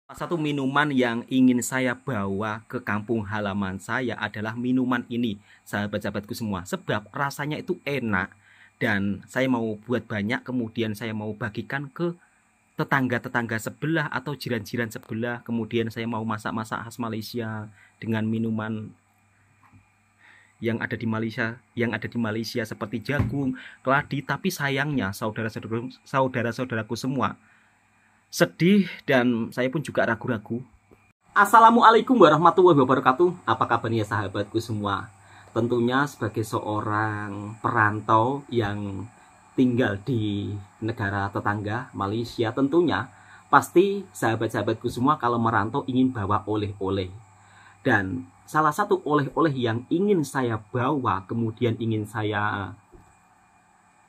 Salah satu minuman yang ingin saya bawa ke kampung halaman saya adalah minuman ini, sahabat-sahabatku semua. Sebab rasanya itu enak dan saya mau buat banyak, kemudian saya mau bagikan ke tetangga-tetangga sebelah atau jiran-jiran sebelah. Kemudian saya mau masak-masak khas Malaysia dengan minuman yang ada di Malaysia seperti jagung, keladi. Tapi sayangnya saudara-saudaraku semua sedih dan saya pun juga ragu-ragu. Assalamualaikum warahmatullahi wabarakatuh. Apa kabarnya sahabatku semua? Tentunya sebagai seorang perantau yang tinggal di negara tetangga Malaysia, tentunya pasti sahabat-sahabatku semua kalau merantau ingin bawa oleh-oleh. Dan salah satu oleh-oleh yang ingin saya bawa, kemudian ingin saya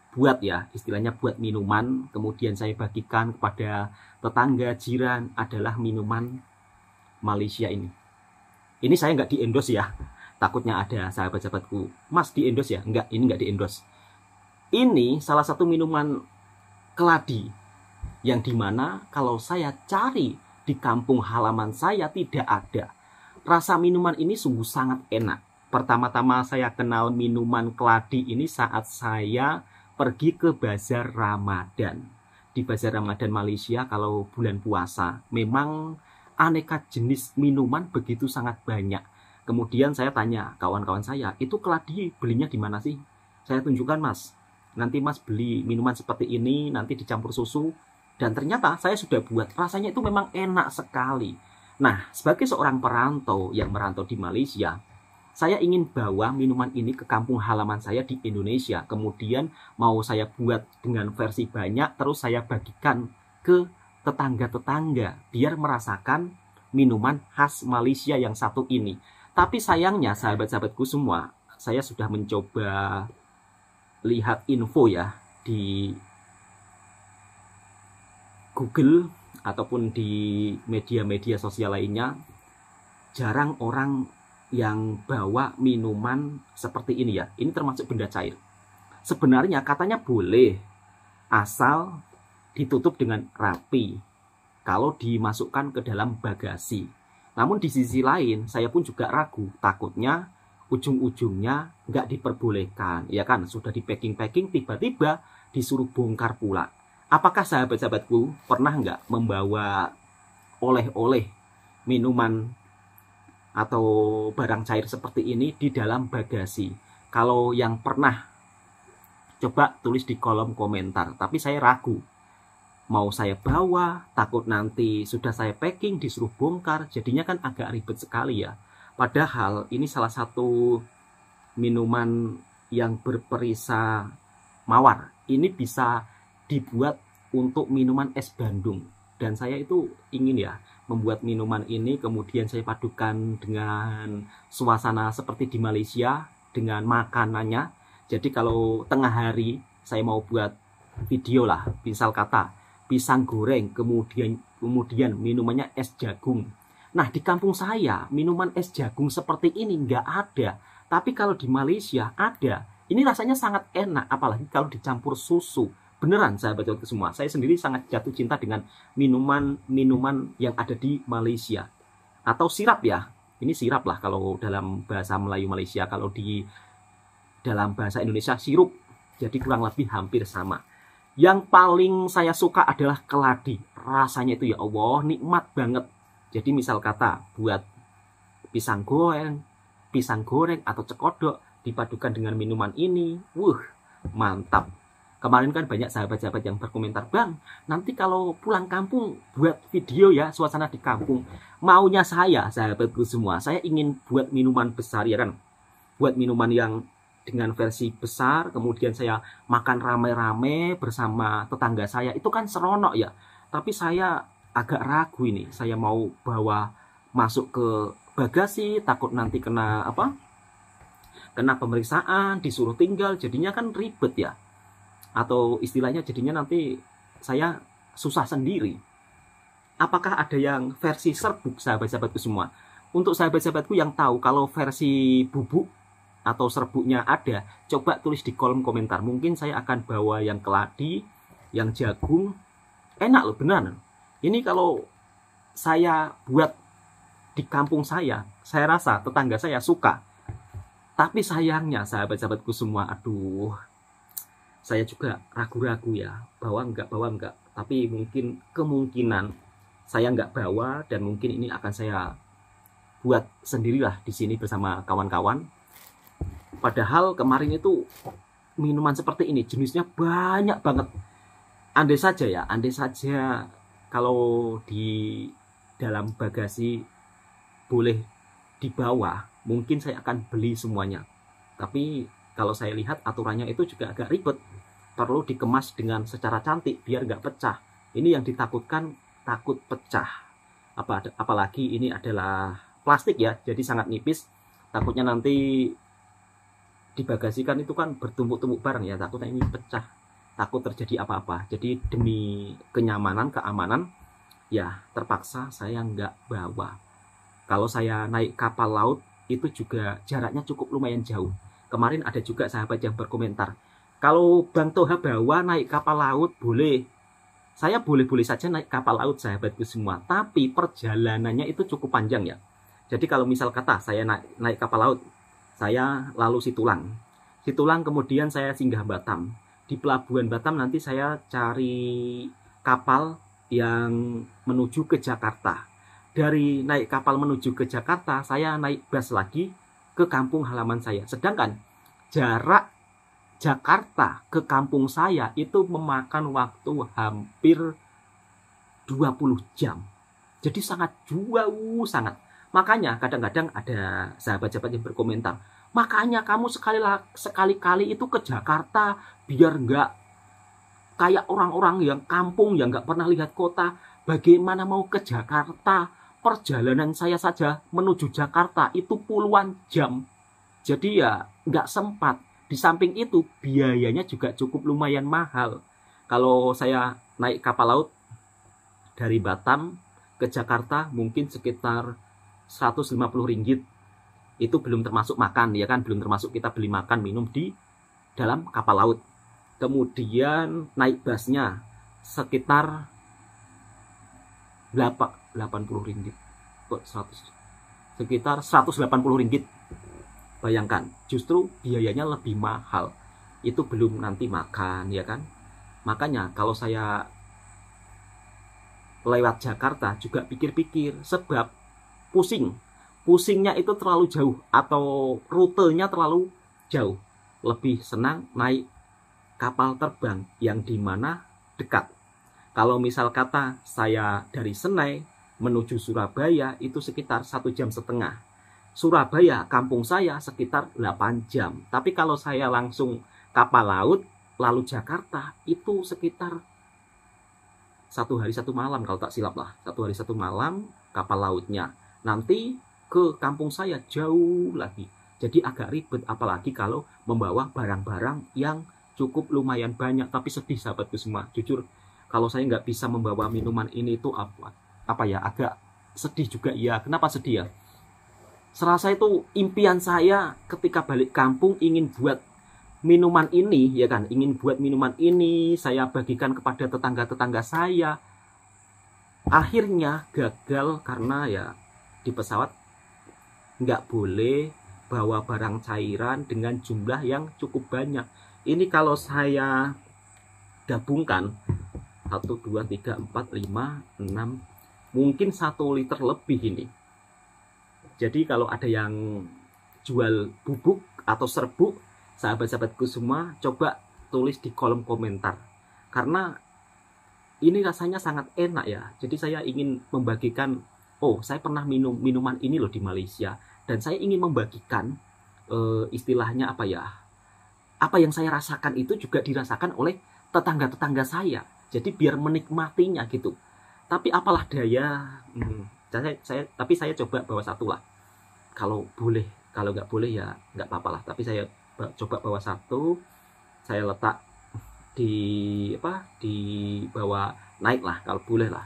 buat ya, istilahnya buat minuman, kemudian saya bagikan kepada tetangga, jiran, adalah minuman Malaysia ini. Ini saya nggak di-endorse ya, takutnya ada sahabat-sahabatku, Mas di-endorse ya? Enggak, ini nggak di-endorse. Ini salah satu minuman keladi, yang dimana kalau saya cari di kampung halaman saya tidak ada. Rasa minuman ini sungguh sangat enak. Pertama-tama saya kenal minuman keladi ini saat saya pergi ke Bazar Ramadan. Di Bazar Ramadan Malaysia kalau bulan puasa, memang aneka jenis minuman begitu sangat banyak. Kemudian saya tanya kawan-kawan saya, itu keladi belinya di mana sih? Saya tunjukkan, Mas. Nanti Mas beli minuman seperti ini, nanti dicampur susu. Dan ternyata saya sudah buat. Rasanya itu memang enak sekali. Nah, sebagai seorang perantau yang merantau di Malaysia, saya ingin bawa minuman ini ke kampung halaman saya di Indonesia. Kemudian mau saya buat dengan versi banyak, terus saya bagikan ke tetangga-tetangga biar merasakan minuman khas Malaysia yang satu ini. Tapi sayangnya sahabat-sahabatku semua, saya sudah mencoba lihat info ya di Google ataupun di media-media sosial lainnya, jarang orang yang bawa minuman seperti ini ya. Ini termasuk benda cair. Sebenarnya katanya boleh, asal ditutup dengan rapi kalau dimasukkan ke dalam bagasi. Namun di sisi lain saya pun juga ragu, takutnya ujung-ujungnya nggak diperbolehkan. Ya kan, sudah di packing-packing, tiba-tiba disuruh bongkar pula. Apakah sahabat-sahabatku pernah nggak membawa oleh-oleh minuman atau barang cair seperti ini di dalam bagasi? Kalau yang pernah, coba tulis di kolom komentar. Tapi saya ragu, mau saya bawa, takut nanti sudah saya packing disuruh bongkar, jadinya kan agak ribet sekali ya. Padahal ini salah satu minuman yang berperisa mawar. Ini bisa dibuat untuk minuman es Bandung. Dan saya itu ingin ya membuat minuman ini, kemudian saya padukan dengan suasana seperti di Malaysia dengan makanannya. Jadi kalau tengah hari saya mau buat video lah, misal kata pisang goreng, kemudian minumannya es jagung. Nah, di kampung saya minuman es jagung seperti ini nggak ada. Tapi kalau di Malaysia ada. Ini rasanya sangat enak, apalagi kalau dicampur susu. Beneran sahabat-sahabat semua, saya sendiri sangat jatuh cinta dengan minuman yang ada di Malaysia. Atau sirap ya, ini sirap lah kalau dalam bahasa Melayu Malaysia. Kalau di dalam bahasa Indonesia sirup, jadi kurang lebih hampir sama. Yang paling saya suka adalah keladi. Rasanya itu ya Allah, nikmat banget. Jadi misal kata buat pisang goreng atau cekodok dipadukan dengan minuman ini, mantap. Kemarin kan banyak sahabat-sahabat yang berkomentar, Bang, nanti kalau pulang kampung buat video ya suasana di kampung. Maunya saya, sahabatku semua, saya ingin buat minuman besar ya kan. Buat minuman yang dengan versi besar, kemudian saya makan rame-rame bersama tetangga saya. Itu kan seronok ya. Tapi saya agak ragu ini. Saya mau bawa masuk ke bagasi, takut nanti kena pemeriksaan, disuruh tinggal, jadinya kan ribet ya. Atau istilahnya jadinya nanti saya susah sendiri. Apakah ada yang versi serbuk sahabat-sahabatku semua? Untuk sahabat-sahabatku yang tahu kalau versi bubuk atau serbuknya ada, coba tulis di kolom komentar. Mungkin saya akan bawa yang keladi, yang jagung. Enak loh beneran. Ini kalau saya buat di kampung saya rasa tetangga saya suka. Tapi sayangnya sahabat-sahabatku semua, aduh, saya juga ragu-ragu ya, bawa enggak. Tapi mungkin kemungkinan saya enggak bawa, dan mungkin ini akan saya buat sendirilah di sini bersama kawan-kawan. Padahal kemarin itu minuman seperti ini jenisnya banyak banget. Andai saja kalau di dalam bagasi boleh dibawa, mungkin saya akan beli semuanya. Tapi kalau saya lihat aturannya itu juga agak ribet, perlu dikemas dengan secara cantik biar nggak pecah. Ini yang ditakutkan, takut pecah. Apalagi ini adalah plastik ya, jadi sangat nipis. Takutnya nanti dibagasikan itu kan bertumpuk-tumpuk barang ya, takutnya ini pecah, takut terjadi apa-apa. Jadi demi kenyamanan, keamanan, ya terpaksa saya nggak bawa. Kalau saya naik kapal laut itu juga jaraknya cukup lumayan jauh. Kemarin ada juga sahabat yang berkomentar, kalau Bang Toha bawa naik kapal laut boleh. Saya boleh-boleh saja naik kapal laut sahabatku semua, tapi perjalanannya itu cukup panjang ya. Jadi kalau misal kata saya naik kapal laut, saya lalu Situlang kemudian saya singgah Batam. Di pelabuhan Batam nanti saya cari kapal yang menuju ke Jakarta. Dari naik kapal menuju ke Jakarta, saya naik bus lagi ke kampung halaman saya. Sedangkan jarak Jakarta ke kampung saya itu memakan waktu hampir 20 jam. Jadi sangat jauh, sangat. Makanya kadang-kadang ada sahabat-sahabat yang berkomentar, makanya kamu sekali-kali itu ke Jakarta biar nggak kayak orang-orang yang kampung yang nggak pernah lihat kota. Bagaimana mau ke Jakarta? Perjalanan saya saja menuju Jakarta itu puluhan jam. Jadi ya nggak sempat. Di samping itu biayanya juga cukup lumayan mahal. Kalau saya naik kapal laut dari Batam ke Jakarta mungkin sekitar 150 ringgit. Itu belum termasuk makan ya kan, belum termasuk kita beli makan minum di dalam kapal laut. Kemudian naik busnya sekitar 80 ringgit, sekitar 180 ringgit. Bayangkan, justru biayanya lebih mahal. Itu belum nanti makan ya kan. Makanya kalau saya lewat Jakarta juga pikir-pikir, sebab pusingnya itu terlalu jauh atau rutenya terlalu jauh. Lebih senang naik kapal terbang yang dimana dekat. Kalau misal kata saya dari Senai menuju Surabaya itu sekitar 1,5 jam. Surabaya, kampung saya sekitar 8 jam. Tapi kalau saya langsung kapal laut lalu Jakarta itu sekitar 1 hari 1 malam kalau tak silap lah. 1 hari 1 malam kapal lautnya. Nanti ke kampung saya jauh lagi. Jadi agak ribet, apalagi kalau membawa barang-barang yang cukup lumayan banyak. Tapi sedih sahabatku semua, jujur kalau saya nggak bisa membawa minuman ini itu apa ya, agak sedih juga ya. Kenapa sedih ya? Serasa itu impian saya ketika balik kampung ingin buat minuman ini ya kan, ingin buat minuman ini saya bagikan kepada tetangga-tetangga saya. Akhirnya gagal karena ya di pesawat nggak boleh bawa barang cairan dengan jumlah yang cukup banyak. Ini kalau saya gabungkan 1, 2, 3, 4, 5, 6, mungkin 1 liter lebih ini. Jadi kalau ada yang jual bubuk atau serbuk, sahabat-sahabatku semua coba tulis di kolom komentar. Karena ini rasanya sangat enak ya. Jadi saya ingin membagikan, oh saya pernah minum minuman ini loh di Malaysia. Dan saya ingin membagikan istilahnya apa ya, apa yang saya rasakan itu juga dirasakan oleh tetangga-tetangga saya. Jadi biar menikmatinya gitu. Tapi apalah daya, tapi saya coba bawa 1 lah. Kalau boleh, kalau nggak boleh ya nggak apa-apa lah. Tapi saya coba bawa 1, saya letak di bawah naik lah, kalau boleh lah.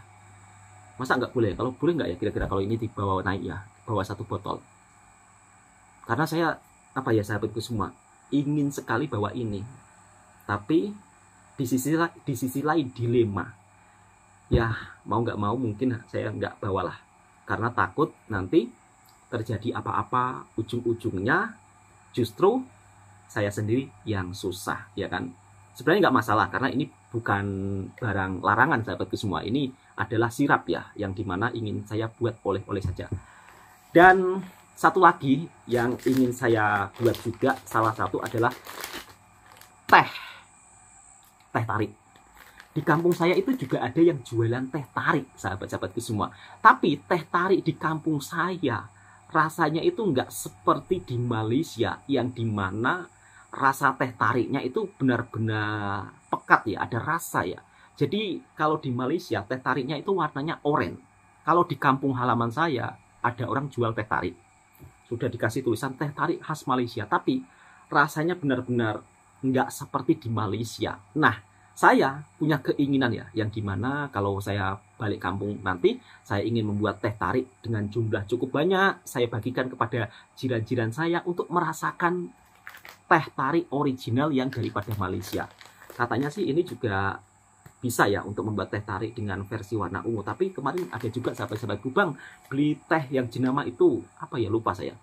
Masa nggak boleh? Kalau boleh nggak ya kira-kira kalau ini dibawa naik ya, bawa 1 botol. Karena saya sahabatku semua ingin sekali bawa ini. Tapi di sisi lain dilema. Ya mau nggak mau mungkin saya nggak bawalah, karena takut nanti terjadi apa-apa ujung-ujungnya justru saya sendiri yang susah, ya kan. Sebenarnya nggak masalah karena ini bukan barang larangan sahabatku semua, ini adalah sirap ya, yang dimana ingin saya buat oleh-oleh saja. Dan satu lagi yang ingin saya buat juga, salah satu adalah teh tarik. Di kampung saya itu juga ada yang jualan teh tarik, sahabat-sahabatku semua. Tapi teh tarik di kampung saya rasanya itu nggak seperti di Malaysia, yang dimana rasa teh tariknya itu benar-benar pekat ya, ada rasa ya. Jadi kalau di Malaysia teh tariknya itu warnanya oranye. Kalau di kampung halaman saya ada orang jual teh tarik, sudah dikasih tulisan teh tarik khas Malaysia, tapi rasanya benar-benar nggak seperti di Malaysia. Nah, saya punya keinginan ya, yang dimana kalau saya balik kampung nanti, saya ingin membuat teh tarik dengan jumlah cukup banyak. Saya bagikan kepada jiran-jiran saya untuk merasakan teh tarik original yang daripada Malaysia. Katanya sih ini juga bisa ya untuk membuat teh tarik dengan versi warna ungu. Tapi kemarin ada juga sahabat-sahabatku, bang, beli teh yang jenama itu apa ya, lupa saya.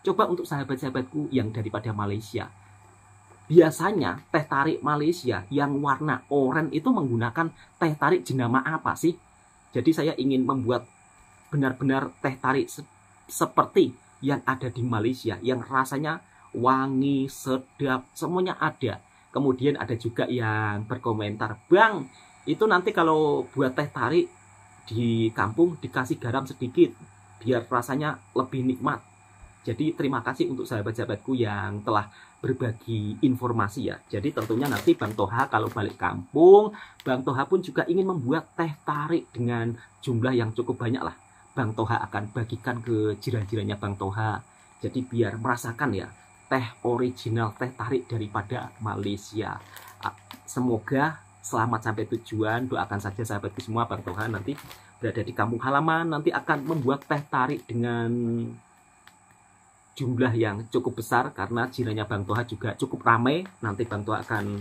Coba untuk sahabat-sahabatku yang daripada Malaysia, biasanya teh tarik Malaysia yang warna oranye itu menggunakan teh tarik jenama apa sih? Jadi saya ingin membuat benar-benar teh tarik seperti yang ada di Malaysia, yang rasanya wangi, sedap, semuanya ada. Kemudian ada juga yang berkomentar, bang, itu nanti kalau buat teh tarik di kampung dikasih garam sedikit biar rasanya lebih nikmat. Jadi terima kasih untuk sahabat-sahabatku yang telah berbagi informasi ya. Jadi tentunya nanti Bang Toha kalau balik kampung, Bang Toha pun juga ingin membuat teh tarik dengan jumlah yang cukup banyak lah. Bang Toha akan bagikan ke jiran-jirannya Bang Toha. Jadi biar merasakan ya teh original, teh tarik daripada Malaysia. Semoga selamat sampai tujuan. Doakan saja sahabatku semua, Bang Toha nanti berada di kampung halaman, nanti akan membuat teh tarik dengan jumlah yang cukup besar karena jirannya Bang Toha juga cukup ramai. Nanti Bang Toha akan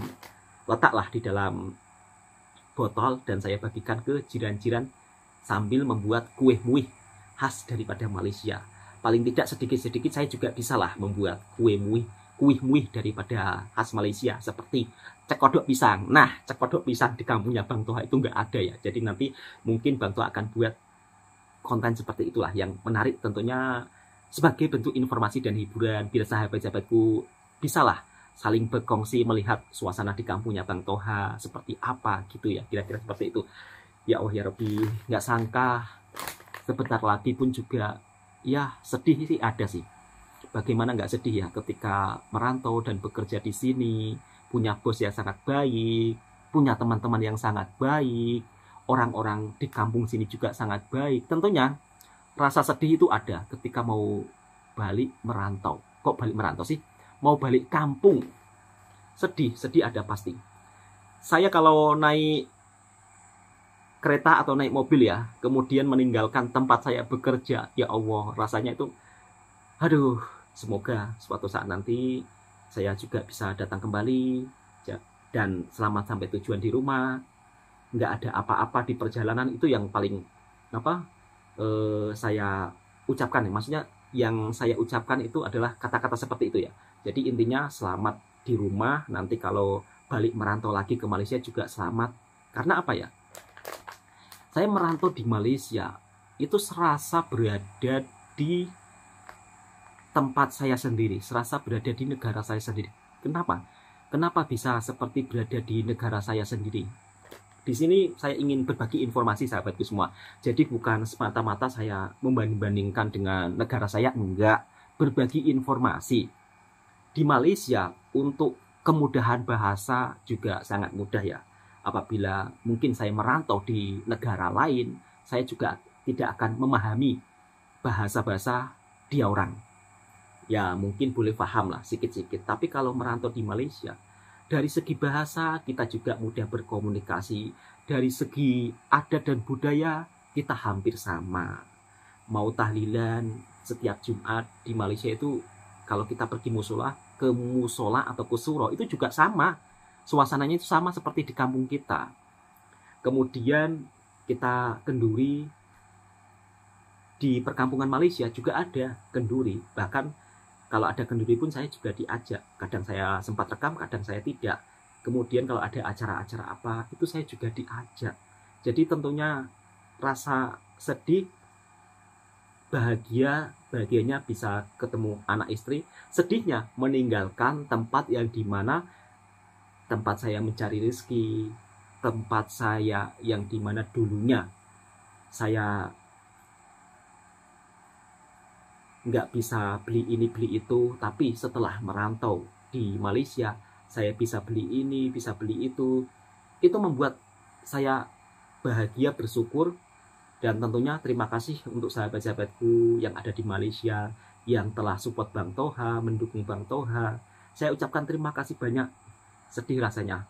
letaklah di dalam botol dan saya bagikan ke jiran-jiran sambil membuat kue muih khas daripada Malaysia. Paling tidak sedikit-sedikit saya juga bisalah membuat kue muih daripada khas Malaysia seperti cekodok pisang. Nah, cekodok pisang di kampungnya Bang Toha itu nggak ada ya. Jadi nanti mungkin Bang Toha akan buat konten seperti itulah yang menarik, tentunya sebagai bentuk informasi dan hiburan biar sahabat-sahabatku bisalah saling berkongsi melihat suasana di kampungnya Bang Toha seperti apa gitu ya, kira-kira seperti itu. Ya Allah ya Rabbi, nggak sangka sebentar lagi pun juga ya sedih sih, ada sih. Bagaimana nggak sedih ya ketika merantau dan bekerja di sini, punya bos yang sangat baik, punya teman-teman yang sangat baik, orang-orang di kampung sini juga sangat baik. Tentunya rasa sedih itu ada ketika mau balik merantau. Kok balik merantau sih? Mau balik kampung. Sedih ada pasti. Saya kalau naik kereta atau naik mobil ya, kemudian meninggalkan tempat saya bekerja, ya Allah, rasanya itu, aduh, semoga suatu saat nanti saya juga bisa datang kembali dan selamat sampai tujuan di rumah. Nggak ada apa-apa di perjalanan, itu yang paling saya ucapkan ya. Maksudnya yang saya ucapkan itu adalah kata-kata seperti itu ya. Jadi intinya selamat di rumah, nanti kalau balik merantau lagi ke Malaysia juga selamat. Karena apa ya, saya merantau di Malaysia itu serasa berada di tempat saya sendiri, serasa berada di negara saya sendiri. Kenapa bisa seperti berada di negara saya sendiri? Di sini saya ingin berbagi informasi sahabatku semua. Jadi bukan semata-mata saya membanding-bandingkan dengan negara saya, enggak. Berbagi informasi. Di Malaysia untuk kemudahan bahasa juga sangat mudah ya. Apabila mungkin saya merantau di negara lain, saya juga tidak akan memahami bahasa-bahasa dia orang. Ya mungkin boleh paham lah sedikit-sedikit. Tapi kalau merantau di Malaysia, dari segi bahasa kita juga mudah berkomunikasi. Dari segi adat dan budaya kita hampir sama. Mau tahlilan setiap Jumat di Malaysia itu, kalau kita pergi ke musola atau ke suro itu juga sama. Suasananya itu sama seperti di kampung kita. Kemudian kita kenduri, di perkampungan Malaysia juga ada kenduri. Bahkan kalau ada kenduri pun saya juga diajak. Kadang saya sempat rekam, kadang saya tidak. Kemudian kalau ada acara-acara apa, itu saya juga diajak. Jadi tentunya rasa sedih, bahagianya bisa ketemu anak istri. Sedihnya meninggalkan tempat yang dimana tempat saya mencari rezeki, tempat saya yang dimana dulunya saya nggak bisa beli ini beli itu, tapi setelah merantau di Malaysia saya bisa beli ini, bisa beli itu membuat saya bahagia, bersyukur. Dan tentunya terima kasih untuk sahabat-sahabatku yang ada di Malaysia yang telah support Bang Toha, mendukung Bang Toha. Saya ucapkan terima kasih banyak. Sedih rasanya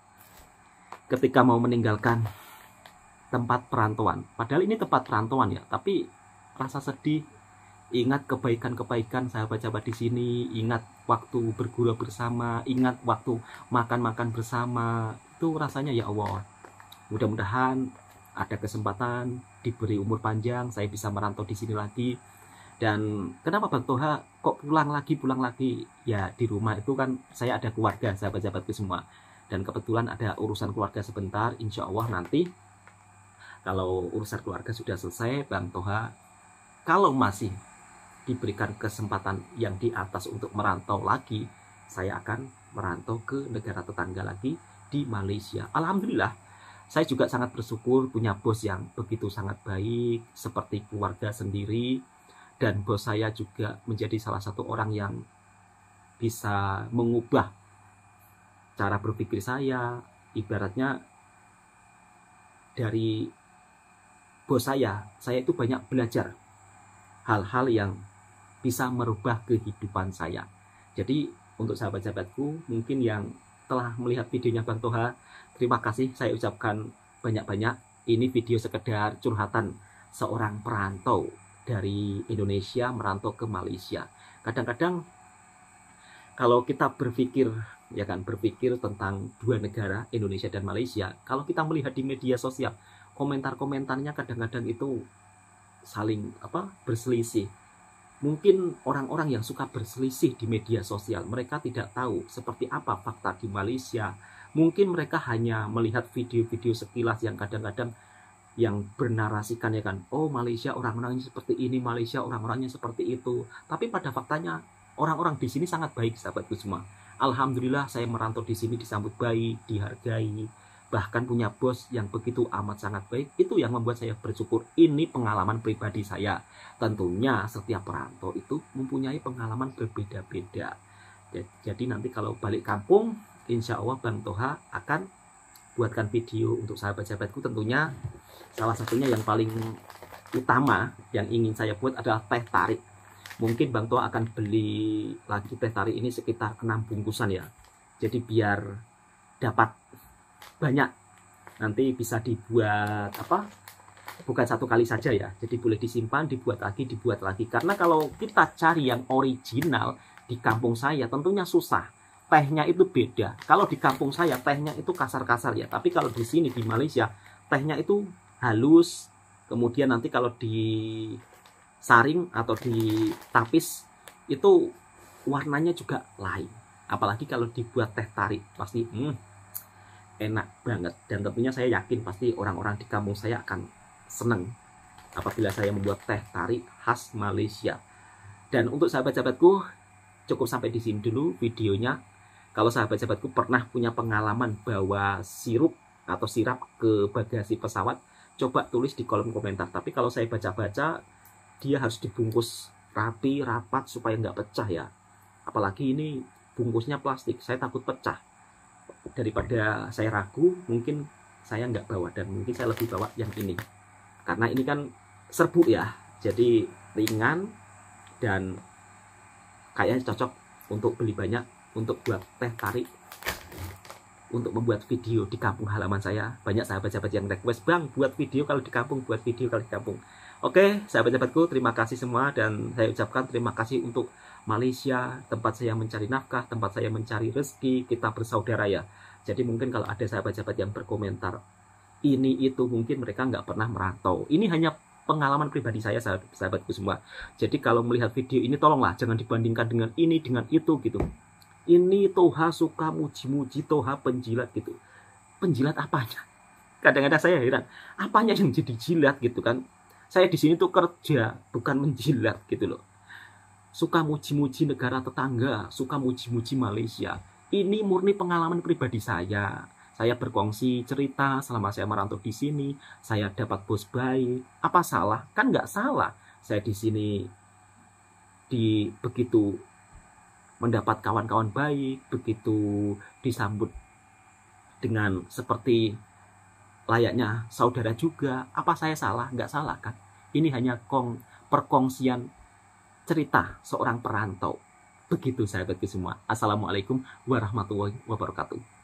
ketika mau meninggalkan tempat perantauan, padahal ini tempat perantauan ya, tapi rasa sedih. Ingat kebaikan-kebaikan sahabat-sahabat di sini, ingat waktu bergurau bersama, ingat waktu makan-makan bersama. Itu rasanya ya Allah. Mudah-mudahan ada kesempatan, diberi umur panjang, saya bisa merantau di sini lagi. Dan kenapa Bang Toha kok pulang lagi? Ya di rumah itu kan saya ada keluarga, sahabat-sahabatku semua. Dan kebetulan ada urusan keluarga sebentar. Insya Allah nanti kalau urusan keluarga sudah selesai, Bang Toha kalau masih diberikan kesempatan yang di atas untuk merantau lagi, saya akan merantau ke negara tetangga lagi di Malaysia. Alhamdulillah, saya juga sangat bersyukur punya bos yang begitu sangat baik, seperti keluarga sendiri. Dan bos saya juga menjadi salah satu orang yang bisa mengubah cara berpikir saya. Ibaratnya dari bos saya itu banyak belajar hal-hal yang bisa merubah kehidupan saya. Jadi untuk sahabat-sahabatku mungkin yang telah melihat videonya Bang Toha, terima kasih saya ucapkan banyak-banyak. Ini video sekedar curhatan seorang perantau dari Indonesia merantau ke Malaysia. Kadang-kadang kalau kita berpikir tentang dua negara, Indonesia dan Malaysia, kalau kita melihat di media sosial, komentar-komentarnya kadang-kadang itu saling berselisih. Mungkin orang-orang yang suka berselisih di media sosial, mereka tidak tahu seperti apa fakta di Malaysia. Mungkin mereka hanya melihat video-video sekilas yang kadang-kadang yang bernarasikan oh Malaysia orang-orangnya seperti ini, Malaysia orang-orangnya seperti itu. Tapi pada faktanya orang-orang di sini sangat baik, sahabatku semua. Alhamdulillah saya merantau di sini disambut baik, dihargai, bahkan punya bos yang begitu amat sangat baik. Itu yang membuat saya bersyukur. Ini pengalaman pribadi saya. Tentunya setiap perantau itu mempunyai pengalaman berbeda-beda. Jadi nanti kalau balik kampung, insya Allah Bang Toha akan buatkan video untuk sahabat-sahabatku. Tentunya salah satunya yang paling utama yang ingin saya buat adalah teh tarik. Mungkin Bang Toha akan beli lagi teh tarik ini sekitar 6 bungkusan ya. Jadi biar dapat banyak, nanti bisa dibuat bukan satu kali saja ya, jadi boleh disimpan, dibuat lagi. Karena kalau kita cari yang original di kampung saya tentunya susah, tehnya itu beda. Kalau di kampung saya tehnya itu kasar-kasar ya, tapi kalau di sini di Malaysia tehnya itu halus. Kemudian nanti kalau disaring atau ditapis itu warnanya juga lain. Apalagi kalau dibuat teh tarik pasti enak banget. Dan tentunya saya yakin pasti orang-orang di kampung saya akan senang apabila saya membuat teh tarik khas Malaysia. Dan untuk sahabat-sahabatku, cukup sampai di sini dulu videonya. Kalau sahabat-sahabatku pernah punya pengalaman bawa sirup atau sirap ke bagasi pesawat, coba tulis di kolom komentar. Tapi kalau saya baca-baca, dia harus dibungkus rapi, rapat supaya nggak pecah ya. Apalagi ini bungkusnya plastik, saya takut pecah. Daripada saya ragu, mungkin saya nggak bawa, dan mungkin saya lebih bawa yang ini. Karena ini kan serbuk ya, jadi ringan dan kayaknya cocok untuk beli banyak, untuk buat teh tarik, untuk membuat video di kampung halaman saya. Banyak sahabat-sahabat yang request, Bang buat video kalau di kampung, buat video kalau di kampung. Oke sahabat-sahabatku, terima kasih semua. Dan saya ucapkan terima kasih untuk Malaysia, tempat saya mencari nafkah, tempat saya mencari rezeki, kita bersaudara ya. Jadi mungkin kalau ada sahabat-sahabat yang berkomentar, ini itu, mungkin mereka nggak pernah merantau. Ini hanya pengalaman pribadi saya, sahabatku semua. Jadi kalau melihat video ini, tolonglah jangan dibandingkan dengan ini, dengan itu gitu. Ini Toha suka muji-muji, Toha penjilat gitu. Penjilat apanya? Kadang-kadang saya heran, apanya yang jadi jilat gitu kan? Saya di sini tuh kerja, bukan menjilat gitu loh. Suka muji-muji negara tetangga, suka muji-muji Malaysia. Ini murni pengalaman pribadi saya. Saya berkongsi cerita selama saya merantau di sini. Saya dapat bos baik. Apa salah? Kan nggak salah. Saya di sini begitu mendapat kawan-kawan baik, begitu disambut dengan seperti layaknya saudara juga. Apa saya salah? Nggak salah kan? Ini hanya perkongsian cerita seorang perantau. Begitu sahabatku semua. Assalamualaikum warahmatullahi wabarakatuh.